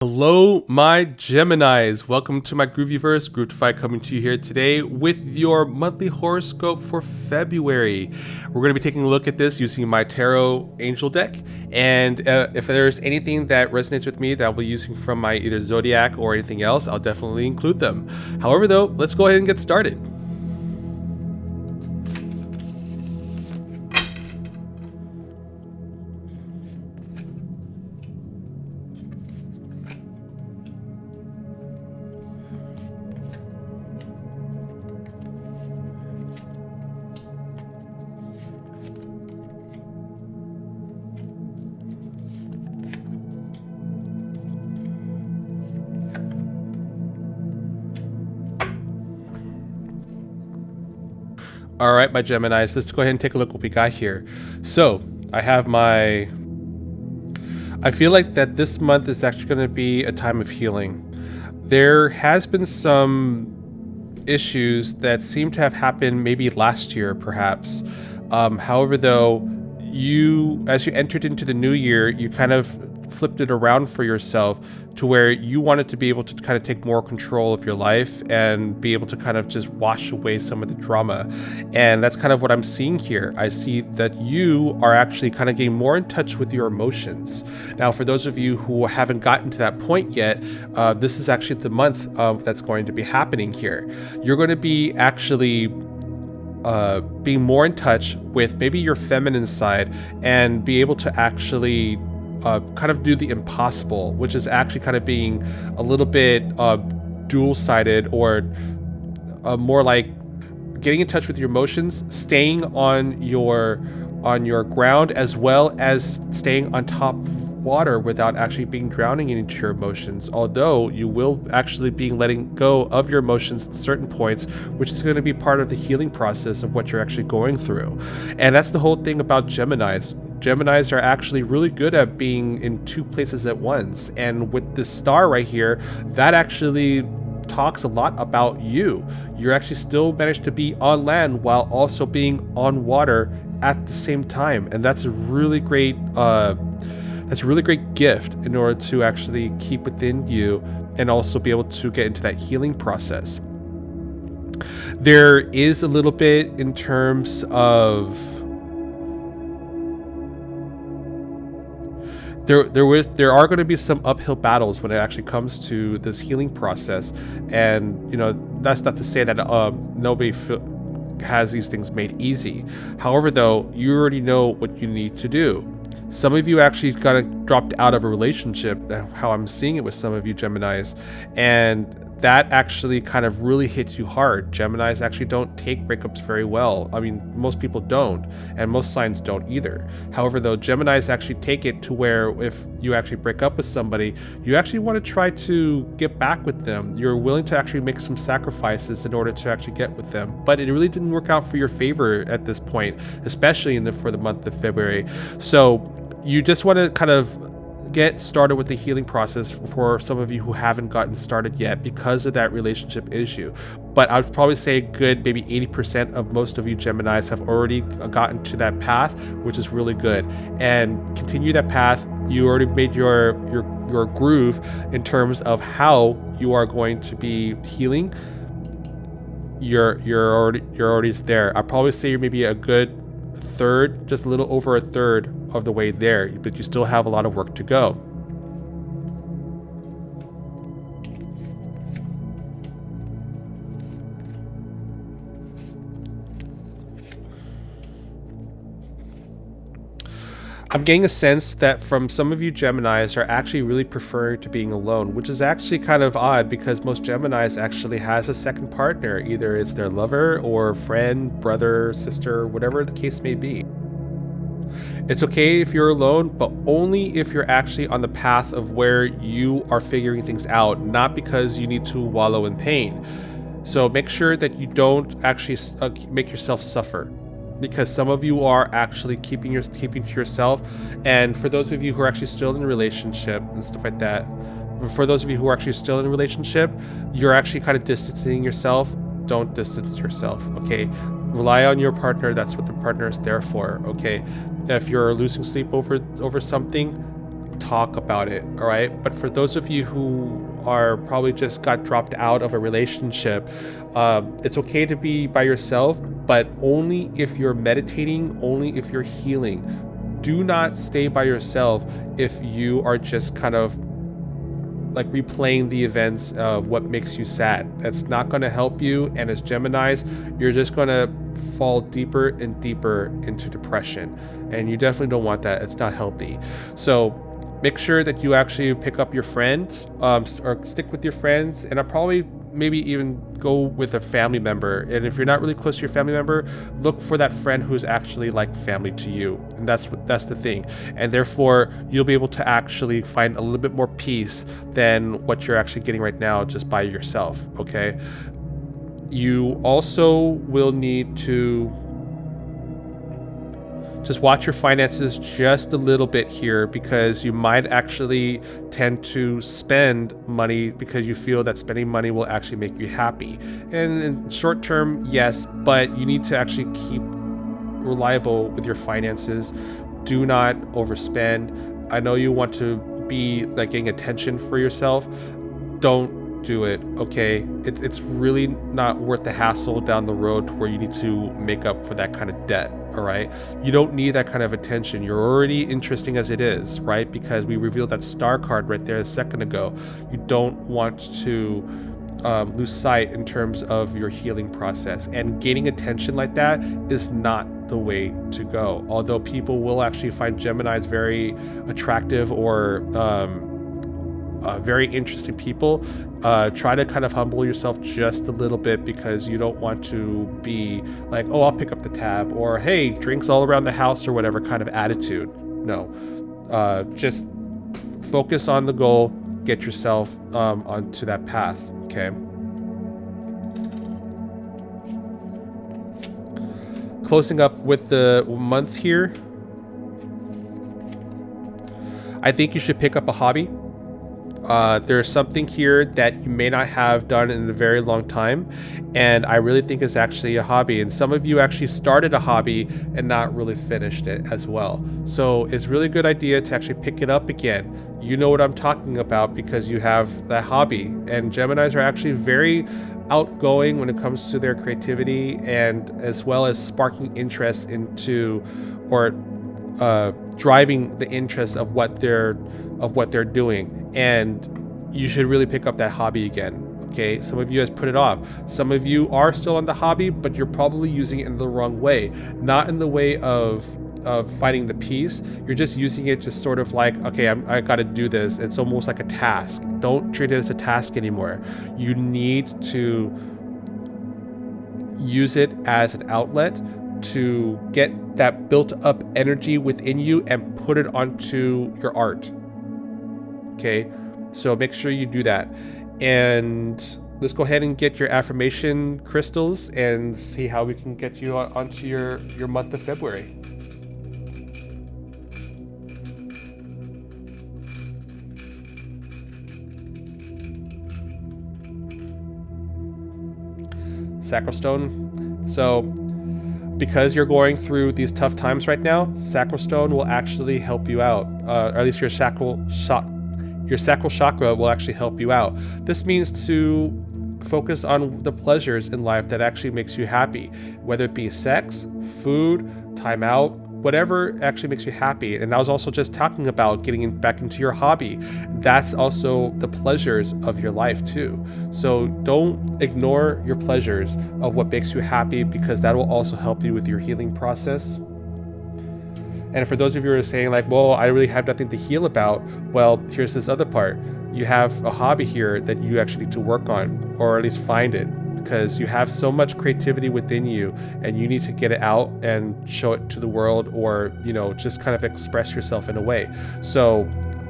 Hello, my Geminis. Welcome to my Groovyverse, Groovify, coming to you here today with your monthly horoscope for February. We're going to be taking a look at this using my tarot angel deck, and if there's anything that resonates with me that I'll be using from my either zodiac or anything else, I'll definitely include them. However, though, let's go ahead and get started. All right, my Geminis, let's go ahead and take a look what we got here. So I feel like that this month is actually going to be a time of healing. There has been some issues that seem to have happened maybe last year, perhaps. However, though, as you entered into the new year, you kind of flipped it around for yourself to where you wanted to be able to kind of take more control of your life and be able to kind of just wash away some of the drama. And that's kind of what I'm seeing here. I see that you are actually kind of getting more in touch with your emotions. Now, for those of you who haven't gotten to that point yet, this is actually the month that's going to be happening here. You're going to be actually being more in touch with maybe your feminine side and be able to actually kind of do the impossible, which is actually kind of being a little bit dual-sided, or more like getting in touch with your emotions, staying on your ground, as well as staying on top of water without actually being drowning into your emotions. Although you will actually be letting go of your emotions at certain points, which is going to be part of the healing process of what you're actually going through. And that's the whole thing about Geminis. Geminis are actually really good at being in two places at once. And with this star right here, that actually talks a lot about you. You're actually still managed to be on land while also being on water at the same time. And that's a really great gift in order to actually keep within you and also be able to get into that healing process. There is a little bit in terms of there are going to be some uphill battles when it actually comes to this healing process. And that's not to say that nobody has these things made easy. However, though, you already know what you need to do. Some of you actually kind of dropped out of a relationship, how I'm seeing it with some of you Geminis, and that actually kind of really hits you hard. Geminis actually don't take breakups very well. I mean, most people don't, and most signs don't either. However, though, Geminis actually take it to where if you actually break up with somebody, you actually want to try to get back with them. You're willing to actually make some sacrifices in order to actually get with them. But it really didn't work out for your favor at this point, especially for the month of February. So you just want to kind of get started with the healing process for some of you who haven't gotten started yet because of that relationship issue. But I would probably say good maybe 80% of most of you Geminis have already gotten to that path, which is really good. And continue that path. You already made your groove in terms of how you are going to be healing. You're already there. I'd probably say you're maybe a good third, just a little over a third of the way there, but you still have a lot of work to go. I'm getting a sense that from some of you Geminis are actually really preferring to being alone, which is actually kind of odd because most Geminis actually has a second partner. Either it's their lover or friend, brother, sister, whatever the case may be. It's okay if you're alone, but only if you're actually on the path of where you are figuring things out, not because you need to wallow in pain. So make sure that you don't actually make yourself suffer, because some of you are actually keeping to yourself. And for those of you who are actually still in a relationship and stuff like that, for those of you who are actually still in a relationship, you're actually kind of distancing yourself. Don't distance yourself, okay? Rely on your partner. That's what the partner is there for, okay? If you're losing sleep over something, talk about it, all right? But for those of you who are probably just got dropped out of a relationship, it's okay to be by yourself, but only if you're meditating, only if you're healing. Do not stay by yourself if you are just kind of like replaying the events of what makes you sad. That's not going to help you. And as Geminis, you're just going to fall deeper and deeper into depression. And you definitely don't want that. It's not healthy. So make sure that you actually pick up your friends, or stick with your friends, and I'll probably maybe even go with a family member. And if you're not really close to your family member, look for that friend who's actually like family to you. And that's the thing. And therefore you'll be able to actually find a little bit more peace than what you're actually getting right now just by yourself. Okay. You also will need to just watch your finances just a little bit here, because you might actually tend to spend money because you feel that spending money will actually make you happy. And in short term, yes, but you need to actually keep reliable with your finances. Do not overspend. I know you want to be like getting attention for yourself. Don't do it, okay? It's really not worth the hassle down the road to where you need to make up for that kind of debt. All right, you don't need that kind of attention. You're already interesting as it is, right? Because we revealed that star card right there a second ago. You don't want to lose sight in terms of your healing process, and gaining attention like that is not the way to go. Although people will actually find Geminis very attractive or very interesting people, try to kind of humble yourself just a little bit, because you don't want to be like, oh, I'll pick up the tab, or hey, drinks all around the house, or whatever kind of attitude. No, just focus on the goal, get yourself onto that path. Okay. Closing up with the month here, I think you should pick up a hobby. There's something here that you may not have done in a very long time, and I really think it's actually a hobby. And some of you actually started a hobby and not really finished it as well. So it's really a good idea to actually pick it up again. You know what I'm talking about because you have that hobby. And Geminis are actually very outgoing when it comes to their creativity, and as well as sparking interest into, or driving the interest of what they're doing. And you should really pick up that hobby again. Okay, some of you guys put it off. Some of you are still on the hobby, but you're probably using it in the wrong way. Not in the way of finding the peace. You're just using it just sort of like, okay, I got to do this. It's almost like a task. Don't treat it as a task anymore. You need to use it as an outlet to get that built up energy within you and put it onto your art. Okay, so make sure you do that. And let's go ahead and get your affirmation crystals and see how we can get you onto your month of February. Sacral stone. So because you're going through these tough times right now, sacral stone will actually help you out, or at least your sacral chakra will actually help you out. This means to focus on the pleasures in life that actually makes you happy, whether it be sex, food, time out, whatever actually makes you happy. And I was also just talking about getting back into your hobby. That's also the pleasures of your life too. So don't ignore your pleasures of what makes you happy, because that will also help you with your healing process. And for those of you who are saying like, well, I really have nothing to heal about, well, here's this other part. You have a hobby here that you actually need to work on, or at least find it, because you have so much creativity within you and you need to get it out and show it to the world, or, you know, just kind of express yourself in a way. So,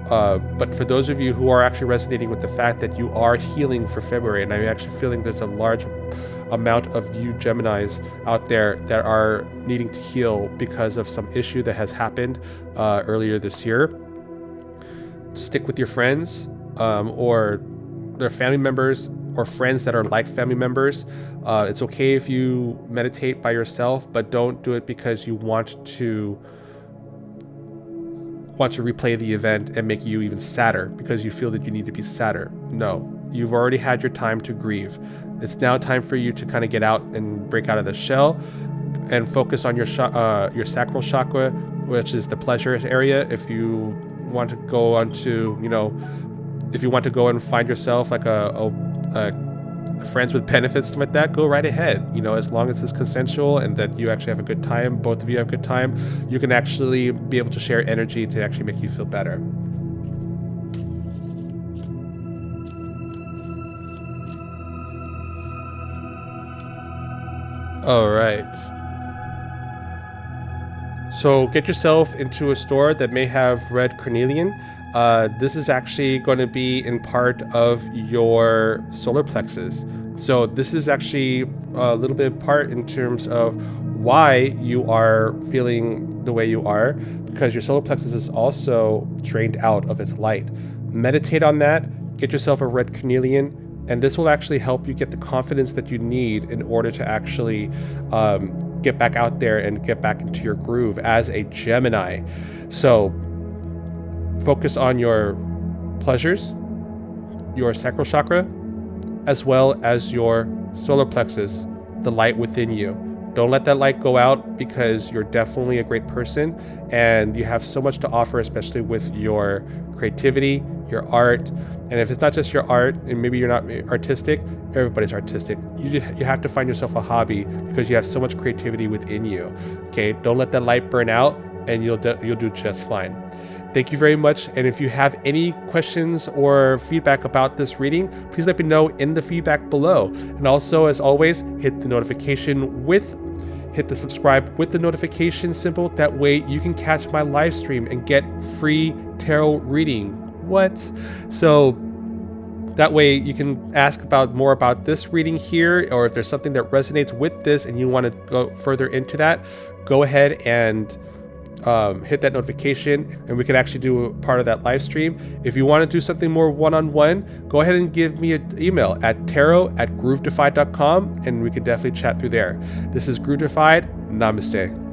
but for those of you who are actually resonating with the fact that you are healing for February, and I'm actually feeling there's a large amount of you Geminis out there that are needing to heal because of some issue that has happened earlier this year, stick with your friends or their family members or friends that are like family members. It's okay if you meditate by yourself, but don't do it because you want to want to replay the event and make you even sadder because you feel that you need to be sadder. No, you've already had your time to grieve. It's now time for you to kind of get out and break out of the shell and focus on your sacral chakra, which is the pleasure area. If you want to go on to, if you want to go and find yourself like a friends with benefits like that, go right ahead. As long as it's consensual and that you actually have a good time, both of you have a good time, you can actually be able to share energy to actually make you feel better. All right. So get yourself into a store that may have red carnelian. This is actually going to be in part of your solar plexus. So this is actually a little bit part in terms of why you are feeling the way you are, because your solar plexus is also drained out of its light. Meditate on that, get yourself a red carnelian, and this will actually help you get the confidence that you need in order to actually get back out there and get back into your groove as a Gemini. So focus on your pleasures, your sacral chakra, as well as your solar plexus, the light within you. Don't let that light go out, because you're definitely a great person and you have so much to offer, especially with your creativity, your art. And if it's not just your art, and maybe you're not artistic, everybody's artistic. You have to find yourself a hobby, because you have so much creativity within you. Okay, don't let that light burn out, and you'll do just fine. Thank you very much. And if you have any questions or feedback about this reading, please let me know in the feedback below. And also, as always, hit the subscribe with the notification symbol. That way you can catch my live stream and get free tarot reading. What? So that way you can ask more about this reading here, or if there's something that resonates with this and you want to go further into that, go ahead and hit that notification, and we can actually do a part of that live stream. If you want to do something more one-on-one, go ahead and give me an email at tarot@groovedefied.com, and we can definitely chat through there. This is Groove Defied. Namaste.